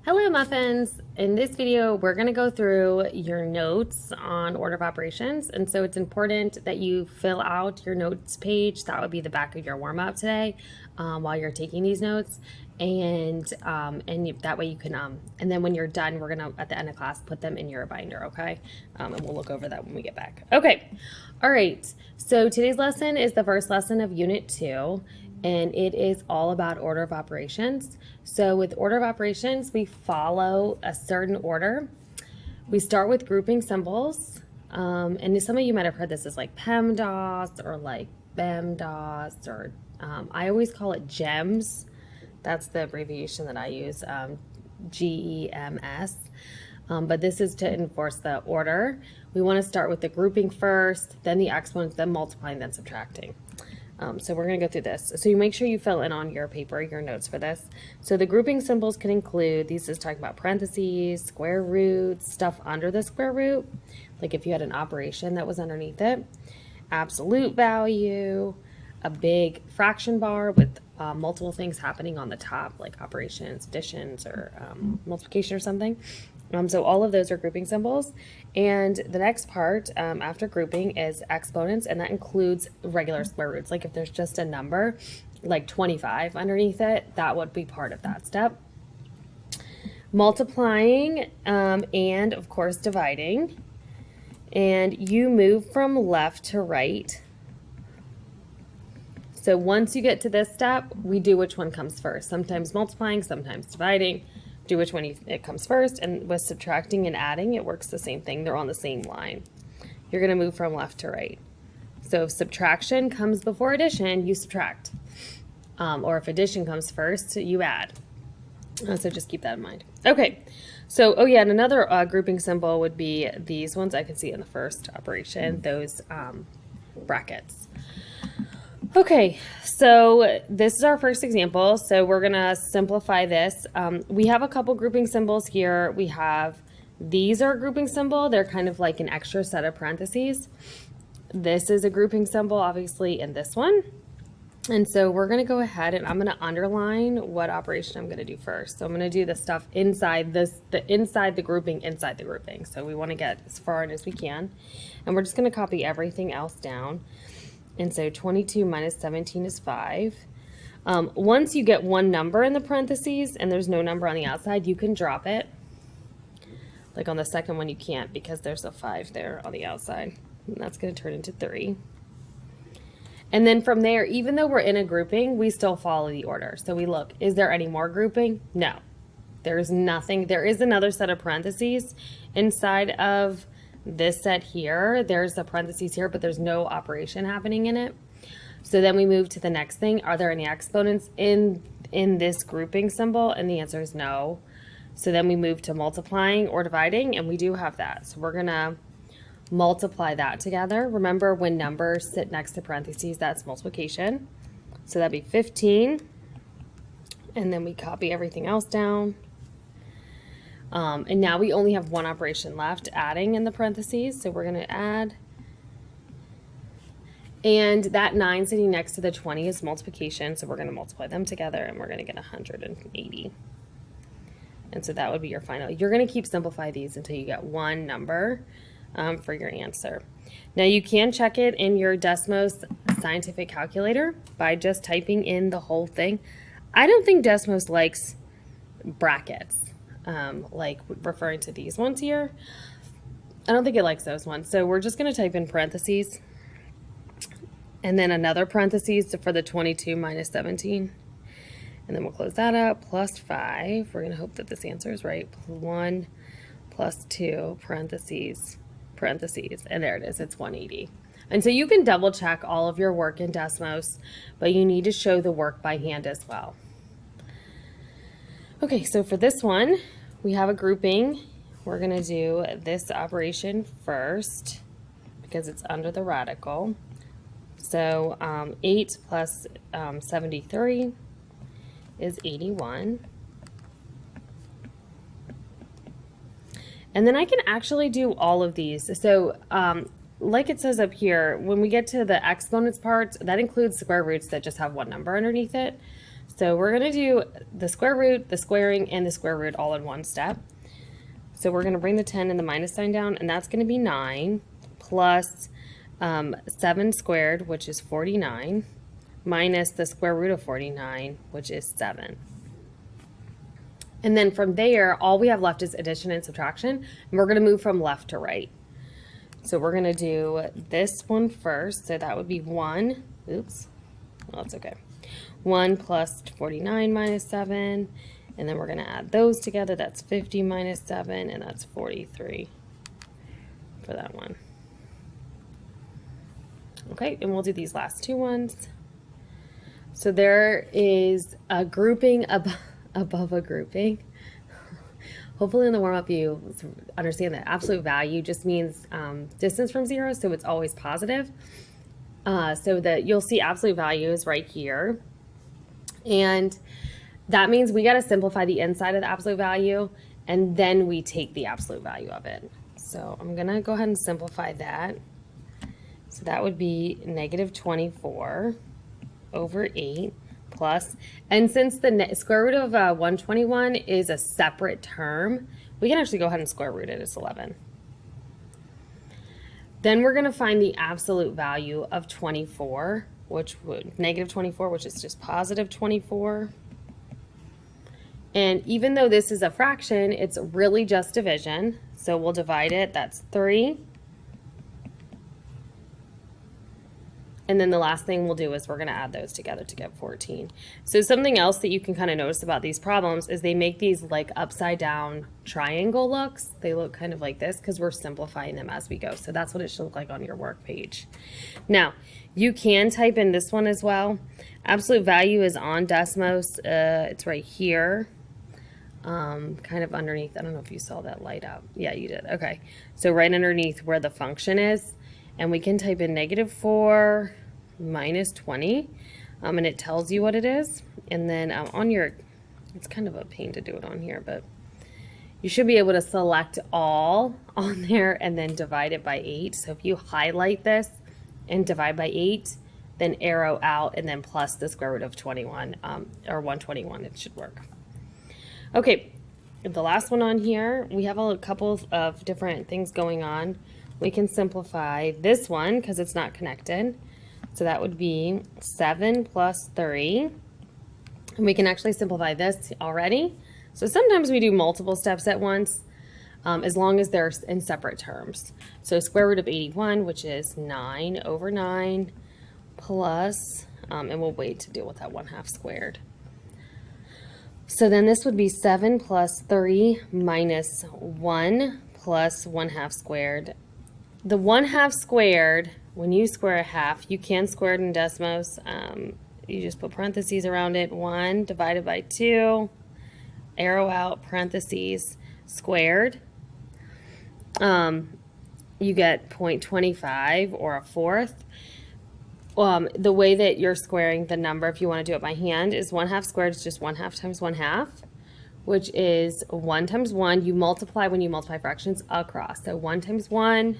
Hello muffins! In this video we're going to go through your notes on order of operations, and so it's important that you fill out your notes page. That would be the back of your warm-up today while you're taking these notes, and that way you can and then when you're done we're going to at the end of class put them in your binder, okay? And we'll look over that when we get back. Okay, all right, so today's lesson is the first lesson of unit 2, and it is all about order of operations. So with order of operations, we follow a certain order. We start with grouping symbols, and some of you might have heard this as like PEMDAS or like BEMDAS, or I always call it GEMS. That's the abbreviation that I use, GEMS. But this is to enforce the order. We want to start with the grouping first, then the exponents, then multiplying, then subtracting. So we're going to go through this. So you make sure you fill in on your paper, your notes for this. So the grouping symbols can include, these is talking about parentheses, square roots, stuff under the square root, like if you had an operation that was underneath it, absolute value, a big fraction bar with multiple things happening on the top, like operations, additions, or multiplication or something. So all of those are grouping symbols. And the next part after grouping is exponents, and that includes regular square roots. Like if there's just a number, like 25 underneath it, that would be part of that step. Multiplying and of course dividing. And you move from left to right. So once you get to this step, we do which one comes first. Sometimes multiplying, sometimes dividing. Do which one it comes first, and with subtracting and adding, it works the same thing. They're on the same line. You're going to move from left to right. So if subtraction comes before addition, you subtract. Or if addition comes first, you add. So just keep that in mind. Okay, so, oh yeah, and another grouping symbol would be these ones I can see in the first operation, those brackets. Okay, so this is our first example. So we're gonna simplify this. We have a couple grouping symbols here. We have, these are a grouping symbol. They're kind of like an extra set of parentheses. This is a grouping symbol, obviously, in this one. And so we're gonna go ahead and I'm gonna underline what operation I'm gonna do first. So I'm gonna do the stuff inside this, inside the grouping. So we wanna get as far in as we can. And we're just gonna copy everything else down. And so 22 minus 17 is 5. Once you get one number in the parentheses and there's no number on the outside, you can drop it. Like on the second one, you can't because there's a 5 there on the outside. And that's going to turn into 3. And then from there, even though we're in a grouping, we still follow the order. So we look, is there any more grouping? No. There's nothing. There is another set of parentheses inside of this set here. There's a parentheses here, but there's no operation happening in it. So then we move to the next thing. Are there any exponents in this grouping symbol? And the answer is no. So then we move to multiplying or dividing, and we do have that. So we're gonna multiply that together. Remember, when numbers sit next to parentheses, that's multiplication. So that'd be 15. And then we copy everything else down. And now we only have one operation left, adding in the parentheses. So we're going to add. And that 9 sitting next to the 20 is multiplication. So we're going to multiply them together and we're going to get 180. And so that would be your final. You're going to keep simplify these until you get one number for your answer. Now you can check it in your Desmos scientific calculator by just typing in the whole thing. I don't think Desmos likes brackets. Like referring to these ones here. I don't think it likes those ones. So we're just going to type in parentheses and then another parentheses for the 22 minus 17. And then we'll close that up, plus 5. We're going to hope that this answer is right. 1 plus 2 parentheses, and there it is. It's 180. And so you can double check all of your work in Desmos, but you need to show the work by hand as well. Okay, so for this one, we have a grouping. We're going to do this operation first because it's under the radical. So 8 plus 73 is 81. And then I can actually do all of these. So like it says up here, when we get to the exponents part, that includes square roots that just have one number underneath it. So we're going to do the square root, the squaring, and the square root all in one step. So we're going to bring the 10 and the minus sign down, and that's going to be 9 plus 7 squared, which is 49, minus the square root of 49, which is 7. And then from there, all we have left is addition and subtraction, and we're going to move from left to right. So we're going to do this one first, so that would be 1, oops, well, that's okay, 1 plus 49 minus 7, and then we're going to add those together. That's 50 minus 7, and that's 43 for that one. Okay, and we'll do these last two ones. So there is a grouping above a grouping. Hopefully in the warm-up you understand that absolute value just means distance from 0, so it's always positive. So that you'll see absolute values right here. And that means we got to simplify the inside of the absolute value, and then we take the absolute value of it. So I'm going to go ahead and simplify that. So that would be negative 24 over 8 plus, and since the square root of 121 is a separate term, we can actually go ahead and square root it as 11. Then we're going to find the absolute value of 24, which would negative 24, which is just positive 24. And even though this is a fraction, it's really just division. So we'll divide it. That's 3. And then the last thing we'll do is we're going to add those together to get 14. So something else that you can kind of notice about these problems is they make these like upside down triangle looks. They look kind of like this because we're simplifying them as we go. So that's what it should look like on your work page. Now, you can type in this one as well. Absolute value is on Desmos. It's right here. Kind of underneath. I don't know if you saw that light up. Yeah, you did. Okay. So right underneath where the function is. And we can type in negative 4 minus 20, and it tells you what it is. And then on your, it's kind of a pain to do it on here, but you should be able to select all on there and then divide it by 8. So if you highlight this and divide by 8, then arrow out and then plus the square root of 21, or 121, it should work. Okay, the last one on here, we have a couple of different things going on. We can simplify this one because it's not connected. So that would be 7 plus 3. And we can actually simplify this already. So sometimes we do multiple steps at once as long as they're in separate terms. So square root of 81, which is 9 over 9 plus, and we'll wait to deal with that 1/2 squared. So then this would be 7 plus 3 minus 1 plus 1/2 squared. The 1/2 squared, when you square a half, you can square it in Desmos. You just put parentheses around it. 1 divided by 2, arrow out, parentheses, squared. You get 0.25 or a fourth. The way that you're squaring the number, if you want to do it by hand, is 1/2 squared is just 1/2 times 1/2, which is 1 times 1. You multiply when you multiply fractions across. So 1 times 1.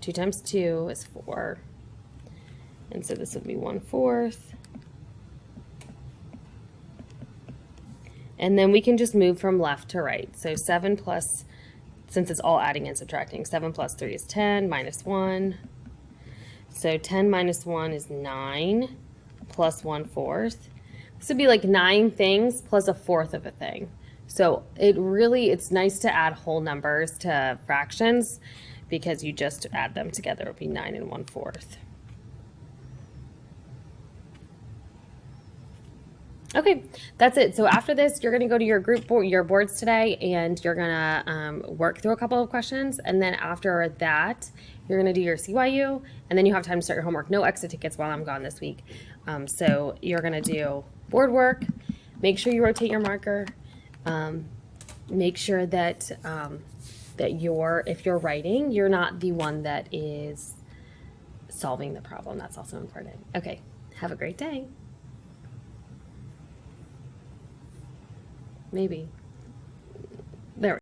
2 times 2 is 4. And so this would be 1/4. And then we can just move from left to right. So 7 plus, since it's all adding and subtracting, 7 plus 3 is 10 minus 1. So 10 minus 1 is 9 plus 1/4. This would be like 9 things plus a fourth of a thing. So it's nice to add whole numbers to fractions, because you just add them together. It would be 9 and 1/4. Okay, that's it. So after this, you're going to go to your group board, your boards today, and you're going to work through a couple of questions. And then after that, you're going to do your CYU, and then you have time to start your homework. No exit tickets while I'm gone this week. So you're going to do board work. Make sure you rotate your marker. Make sure that if you're writing, you're not the one that is solving the problem. That's also important. Okay, have a great day. Maybe. There we go.